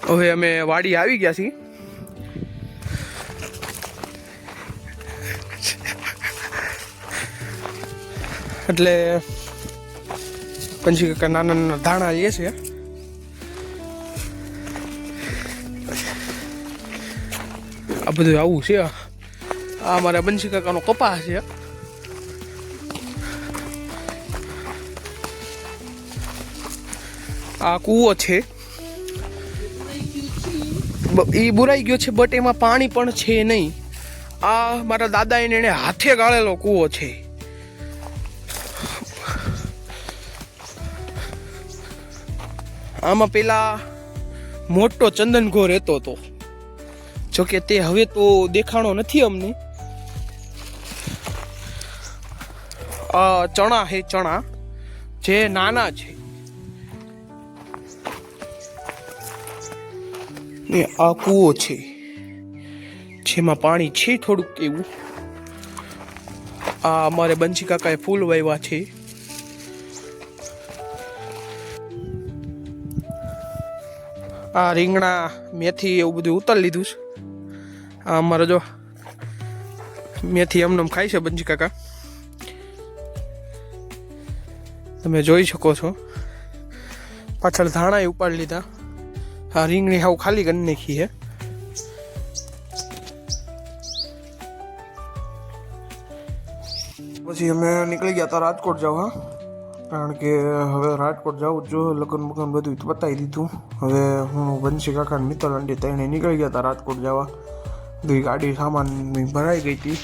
હવે અમે વાડી આવી ગયા છીએ. એટલે પંછી કાકા નાના નાના ધાણા લે છે. આ બધું આવું છે. આ અમારા બંસી કાકાનો કપાસ છે. આ કૂવો છે. એ બુરાઈ ગયો છે, બટ એમાં પાણી પણ છે નહીં. આ મારા દાદા એને હાથે ગાળેલો કૂવો છે. આમાં પેલા મોટો ચંદનઘો રહેતો હતો, જોકે તે હવે તો દેખાણો નથી અમને. ચણા હે, ચણા જે નાના છે. ને આ કૂવો છે જેમાં પાણી છે થોડુંક એવું. આ અમારે બંસી કાકાએ ફૂલ વાવ્યા છે. આ રીંગણા, મેથી એવું બધું ઉતારી લીધું છે. આ અમારે જો મેથી એમને ખાય છે બંસી કાકા, તમે જોઈ શકો છો. પાછળ ધાણા ઉપાડી લીધા. આ રીંગણી હાવ ખાલી કરી નાખી છે. પછી અમે નીકળી ગયા હતા રાજકોટ જવા, કારણ કે હવે રાજકોટ જવું જો લગ્ન બગન બધું બતાવી દીધું. હવે હું બંસી કાકા મિત્ર અંડી ત્રણે નીકળી ગયા હતા રાજકોટ જવા. બધી ગાડી સામાન ભરાઈ ગઈ હતી.